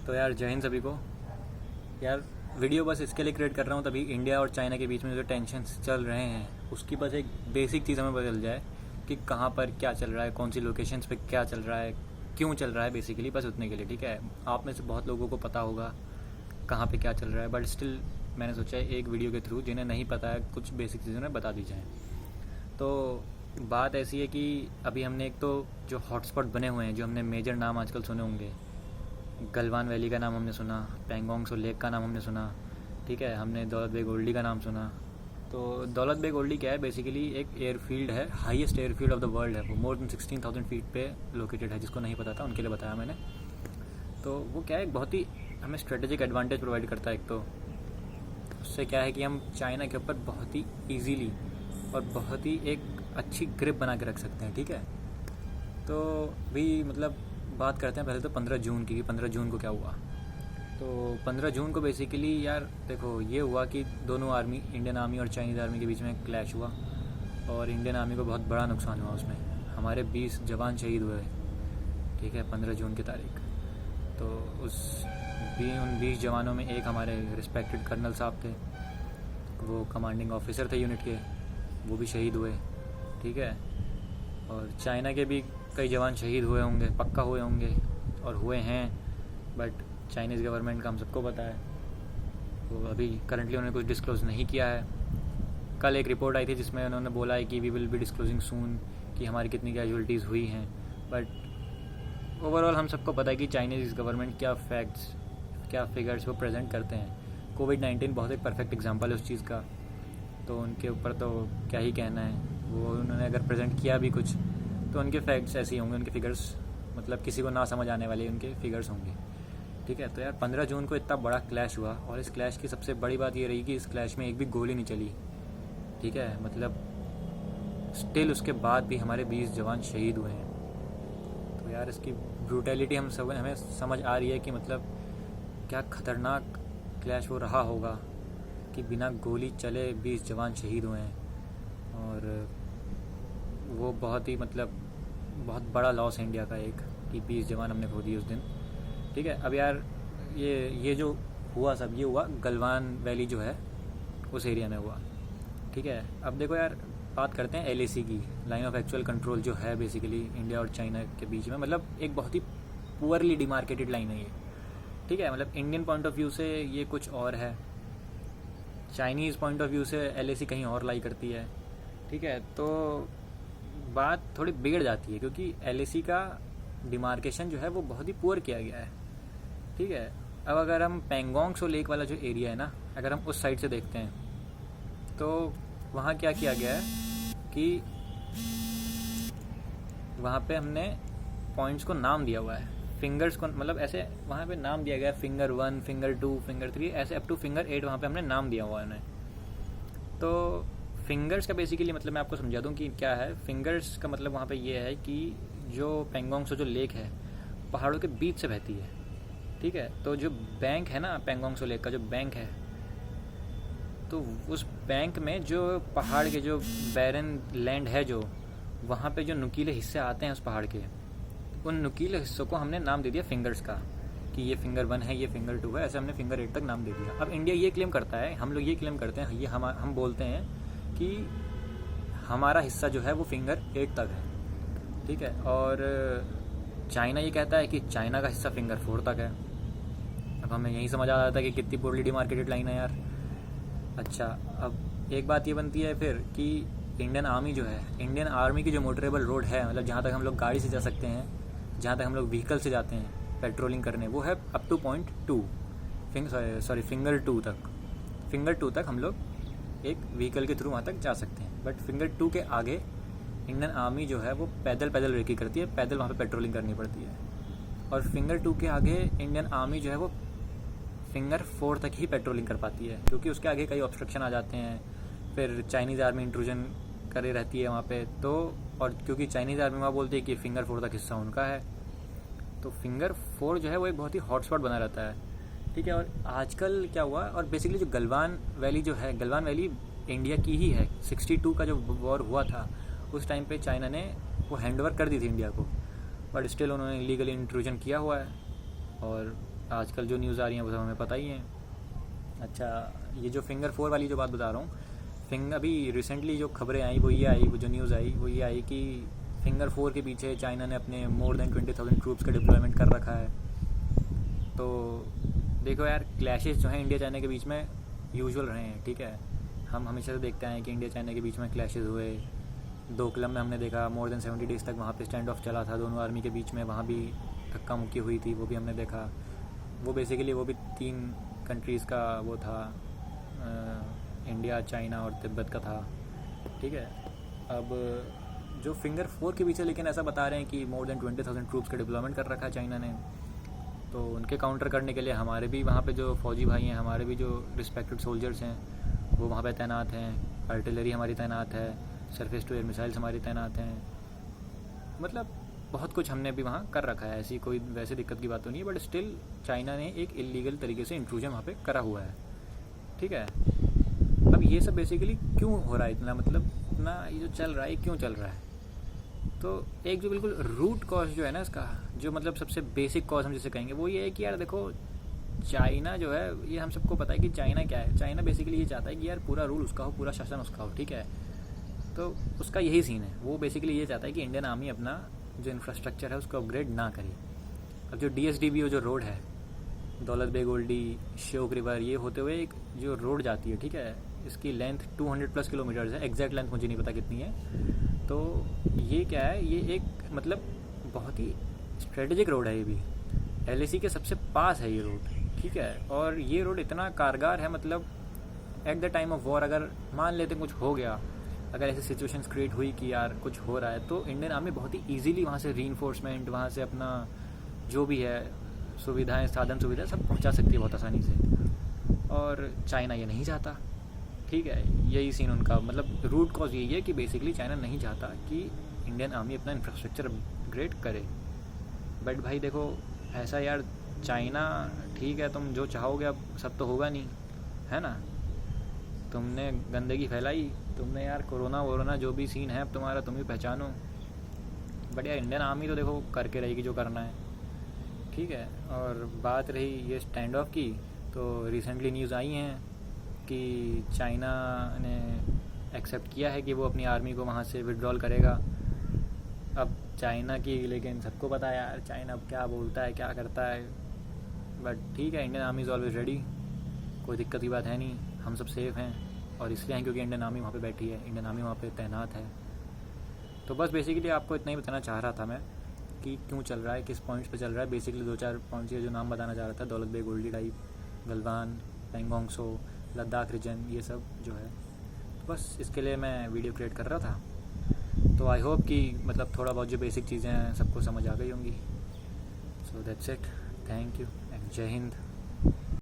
तो यार जय हिंद सभी को। यार वीडियो बस इसके लिए क्रिएट कर रहा हूँ तभी इंडिया और चाइना के बीच में जो टेंशन्स चल रहे हैं उसकी बस एक बेसिक चीज़ हमें बदल जाए कि कहाँ पर क्या चल रहा है, कौन सी लोकेशंस पे क्या चल रहा है, क्यों चल रहा है, बेसिकली बस उतने के लिए। ठीक है, आप में से बहुत लोगों को पता होगा कहाँ पे क्या चल रहा है, बट स्टिल मैंने सोचा है एक वीडियो के थ्रू जिन्हें नहीं पता है कुछ बेसिक चीज़ें उन्हें बता दी जाए। तो बात ऐसी है कि अभी हमने एक तो जो हॉटस्पॉट बने हुए हैं, जो हमने मेजर नाम आजकल सुने होंगे, गलवान वैली का नाम हमने सुना, पैंगोंग सो लेक का नाम हमने सुना, ठीक है, हमने दौलत बेग ओल्डी का नाम सुना। तो दौलत बेग ओल्डी क्या है, बेसिकली एक एयरफील्ड है, highest airfield of the world है। वो मोर देन 16,000 फीट पे लोकेटेड है। जिसको नहीं पता था उनके लिए बताया मैंने। तो वो क्या है, बहुत ही हमें स्ट्रेटेजिक एडवांटेज प्रोवाइड करता है। एक तो उससे क्या है कि हम चाइना के ऊपर बहुत ही ईजीली और बहुत ही एक अच्छी ग्रिप बना के रख सकते हैं। ठीक है, तो भी मतलब बात करते हैं पहले तो 15 जून की। 15 जून को क्या हुआ, तो 15 जून को बेसिकली यार देखो ये हुआ कि दोनों आर्मी, इंडियन आर्मी और चाइनीज़ आर्मी के बीच में क्लैश हुआ और इंडियन आर्मी को बहुत बड़ा नुकसान हुआ। उसमें हमारे 20 जवान शहीद हुए। ठीक है, 15 जून की तारीख। तो उन 20 जवानों में एक हमारे रिस्पेक्टेड कर्नल साहब थे, वो कमांडिंग ऑफिसर थे यूनिट के, वो भी शहीद हुए। ठीक है, और चाइना के भी कई जवान शहीद हुए होंगे, पक्का हुए होंगे और हुए हैं, बट चाइनीज़ गवर्नमेंट का हम सबको पता है। तो अभी करंटली उन्होंने कुछ डिस्क्लोज़ नहीं किया है। कल एक रिपोर्ट आई थी जिसमें उन्होंने बोला है कि वी विल बी डिस्क्लोजिंग सून कि हमारी कितनी कैजुअलिटीज़ हुई हैं, बट ओवरऑल हम सबको पता है कि चाइनीज़ गवर्नमेंट क्या फैक्ट्स, क्या फिगर्स वो प्रेजेंट करते हैं। कोविड-19 बहुत एक परफेक्ट एग्जाम्पल है उस चीज़ का। तो उनके ऊपर तो क्या ही कहना है, वो उन्होंने अगर प्रेजेंट किया भी कुछ तो उनके फैक्ट्स ऐसे ही होंगे, उनके फिगर्स मतलब किसी को ना समझ आने वाले उनके फिगर्स होंगे। ठीक है, तो यार 15 जून को इतना बड़ा क्लैश हुआ और इस क्लैश की सबसे बड़ी बात ये रही कि इस क्लैश में एक भी गोली नहीं चली। ठीक है, मतलब स्टिल उसके बाद भी हमारे 20 जवान शहीद हुए हैं। तो यार इसकी ब्रूटैलिटी हमें समझ आ रही है कि मतलब क्या खतरनाक क्लैश वो रहा होगा कि बिना गोली चले 20 जवान शहीद हुए हैं। और वो बहुत ही मतलब बहुत बड़ा लॉस है इंडिया का एक, कि 20 जवान हमने खो दिए उस दिन। ठीक है, अब यार ये जो हुआ सब ये हुआ गलवान वैली जो है उस एरिया में हुआ। ठीक है, अब देखो यार बात करते हैं LAC की, लाइन ऑफ एक्चुअल कंट्रोल जो है बेसिकली इंडिया और चाइना के बीच में। मतलब एक बहुत ही पुअरली डिमार्केटेड लाइन है ये। ठीक है, मतलब इंडियन पॉइंट ऑफ व्यू से ये कुछ और है, चाइनीज़ पॉइंट ऑफ व्यू से LAC कहीं और लाई करती है। ठीक है, तो बात थोड़ी बिगड़ जाती है क्योंकि LAC का डिमार्केशन जो है वो बहुत ही पुअर किया गया है। ठीक है, अब अगर हम पैंगोंग सो लेक वाला जो एरिया है ना, अगर हम उस साइड से देखते हैं तो वहाँ क्या किया गया है कि वहाँ पे हमने पॉइंट्स को नाम दिया हुआ है, फिंगर्स को, मतलब ऐसे वहाँ पे नाम दिया गया है, फिंगर 1, फिंगर 2, फिंगर 3, ऐसे अप टू फिंगर 8 वहाँ पे हमने नाम दिया हुआ है उन्हें। तो फिंगर्स का बेसिकली मतलब मैं आपको समझा दूँ कि क्या है। फिंगर्स का मतलब वहाँ पे ये है कि जो पैंगोंग सो जो लेक है पहाड़ों के बीच से बहती है। ठीक है, तो जो बैंक है ना पैंगोंग सो लेक का जो बैंक है, तो उस बैंक में जो पहाड़ के जो बैरन लैंड है, जो वहाँ पे जो नुकीले हिस्से आते हैं उस पहाड़ के, उन नुकीले हिस्सों को हमने नाम दे दिया फिंगर्स का, कि ये फिंगर 1 है, ये फिंगर 2 है, ऐसे हमने फिंगर 8 तक नाम दे दिया। अब इंडिया ये क्लेम करता है, हम लोग ये क्लेम करते हैं, ये हम बोलते हैं कि हमारा हिस्सा जो है वो फिंगर 8 तक है। ठीक है, और चाइना ये कहता है कि चाइना का हिस्सा फिंगर 4 तक है। अब हमें यही समझ आ जाता है कि कितनी पोरली डिमार्केटेड लाइन है यार। अच्छा, अब एक बात ये बनती है फिर कि इंडियन आर्मी जो है, इंडियन आर्मी की जो मोटरेबल रोड है, मतलब जहाँ तक हम लोग गाड़ी से जा सकते हैं, जहाँ तक हम लोग व्हीकल से जाते हैं पेट्रोलिंग करने, वो है अप टू पॉइंट 2 फिंगर 2 तक। फिंगर 2 तक हम लोग एक व्हीकल के थ्रू वहाँ तक जा सकते हैं, बट फिंगर 2 के आगे इंडियन आर्मी जो है वो पैदल रेकी करती है, पैदल वहाँ पे पेट्रोलिंग करनी पड़ती है। और फिंगर 2 के आगे इंडियन आर्मी जो है वो फिंगर 4 तक ही पेट्रोलिंग कर पाती है, क्योंकि उसके आगे कई ऑब्स्ट्रक्शन आ जाते हैं, फिर चाइनीज़ आर्मी इंट्रूजन करे रहती है वहाँ पे। तो और क्योंकि चाइनीज़ आर्मी वहाँ बोलती है कि फिंगर 4 तक हिस्सा उनका है, तो फिंगर 4 जो है वो एक बहुत ही हॉटस्पॉट बना रहता है। ठीक है, और आजकल क्या हुआ, और बेसिकली जो गलवान वैली जो है, गलवान वैली इंडिया की ही है। 62 का जो वॉर हुआ था उस टाइम पे चाइना ने वो हैंड ओवर कर दी थी इंडिया को, बट स्टिल उन्होंने इलीगली इंट्रूजन किया हुआ है और आजकल जो न्यूज़ आ रही हैं वो सब हमें पता ही है। अच्छा, ये जो फिंगर 4 वाली जो बात बता रहा हूँ, अभी रिसेंटली जो खबरें आई वो ये आई, वो जो न्यूज़ आई वो ये आई कि फिंगर 4 के पीछे चाइना ने अपने मोर देन 20,000 ट्रूप्स का डिप्लॉयमेंट कर रखा है। तो देखो यार, क्लैशेस जो हैं इंडिया चाइना के बीच में यूजुअल रहे हैं, ठीक है। हम हमेशा से देखते हैं कि इंडिया चाइना के बीच में क्लैशेस हुए। डोकलम में हमने देखा मोर देन 70 डेज़ तक वहाँ पे स्टैंड ऑफ चला था दोनों आर्मी के बीच में, वहाँ भी धक्का मुक्की हुई थी, वो भी हमने देखा। वो बेसिकली वो भी 3 कंट्रीज़ का वो था, इंडिया, चाइना और तिब्बत का था, ठीक है। अब जो फिंगर 4 के पीछे लेकिन ऐसा बता रहे हैं कि मोर देन 20,000 ट्रूप्स का डिप्लॉयमेंट कर रखा है चाइना ने, तो उनके काउंटर करने के लिए हमारे भी वहाँ पे जो फौजी भाई हैं, हमारे भी जो रिस्पेक्टेड सोल्जर्स हैं वो वहाँ पे तैनात हैं, आर्टिलरी हमारी तैनात है, सरफेस टू एयर मिसाइल्स हमारी तैनात हैं। मतलब बहुत कुछ हमने भी वहाँ कर रखा है, ऐसी कोई वैसे दिक्कत की बात तो नहीं है, बट स्टिल चाइना ने एक इलीगल तरीके से इंट्रूजन वहाँ पे करा हुआ है, ठीक है। अब ये सब बेसिकली क्यों हो रहा है इतना, मतलब इतना ये जो चल रहा है क्यों चल रहा है? तो एक जो बिल्कुल रूट कॉज जो है ना इसका, जो मतलब सबसे बेसिक कॉज हम जिसे कहेंगे वो ये है कि यार देखो, चाइना जो है, ये हम सबको पता है कि चाइना क्या है। चाइना बेसिकली ये चाहता है कि यार पूरा रूल उसका हो, पूरा शासन उसका हो, ठीक है। तो उसका यही सीन है, वो बेसिकली ये चाहता है कि इंडियन आर्मी अपना जो इंफ्रास्ट्रक्चर है उसको अपग्रेड ना करे। अब जो DSDBO जो रोड है, दौलत बेग ओल्डी, श्योक रिवर, ये होते हुए एक जो रोड जाती है, ठीक है, इसकी लेंथ 200+ किलोमीटर्स है, एग्जैक्ट लेंथ मुझे नहीं पता कितनी है। तो ये क्या है, ये एक मतलब बहुत ही स्ट्रेटेजिक रोड है, ये भी LAC के सबसे पास है ये रोड, ठीक है। और ये रोड इतना कारगर है, मतलब at the time of war अगर मान लेते कुछ हो गया, अगर ऐसी सिचुएशंस क्रिएट हुई कि यार कुछ हो रहा है, तो इंडियन आर्मी बहुत ही ईजिली वहाँ से रीइंफोर्समेंट, वहाँ से अपना जो भी है सुविधाएं, साधन सुविधाएं सब पहुँचा सकती है बहुत आसानी से। और चाइना ये नहीं चाहता, ठीक है। यही सीन उनका, मतलब रूट कॉज यही है कि बेसिकली चाइना नहीं चाहता कि इंडियन आर्मी अपना इंफ्रास्ट्रक्चर अपग्रेड करे। बट भाई देखो ऐसा यार, चाइना ठीक है, तुम जो चाहोगे अब सब तो होगा नहीं, है ना। तुमने गंदगी फैलाई, तुमने यार कोरोना वोरोना जो भी सीन है अब तुम्हारा, तुम ही पहचानो। बट यार इंडियन आर्मी तो देखो करके रहेगी जो करना है, ठीक है। और बात रही ये स्टैंड ऑफ की, तो रिसेंटली न्यूज़ आई हैं कि चाइना ने एक्सेप्ट किया है कि वो अपनी आर्मी को वहाँ से विड्रॉल करेगा। अब चाइना की, लेकिन सबको पता है यार चाइना अब क्या बोलता है, क्या करता है। बट ठीक है, Indian army is always ready, कोई दिक्कत की बात है नहीं, हम सब सेफ़ हैं। और इसलिए हैं क्योंकि इंडियन आर्मी वहाँ पे बैठी है, इंडियन आर्मी वहाँ पे तैनात है। तो बस बेसिकली आपको इतना ही बताना चाह रहा था मैं कि क्यों चल रहा है, किस पॉइंट्स पे चल रहा है। बेसिकली 2-4 पॉइंट्स जो नाम बताना चाह रहा था, दौलत बेग ओल्डी टाइप, गलवान, पैंगोंग सो, लद्दाख रीजन, ये सब जो है। तो बस इसके लिए मैं वीडियो क्रिएट कर रहा था। तो आई होप कि मतलब थोड़ा बहुत जो बेसिक चीज़ें हैं सबको समझ आ गई होंगी। So that's it, thank you and जय हिंद।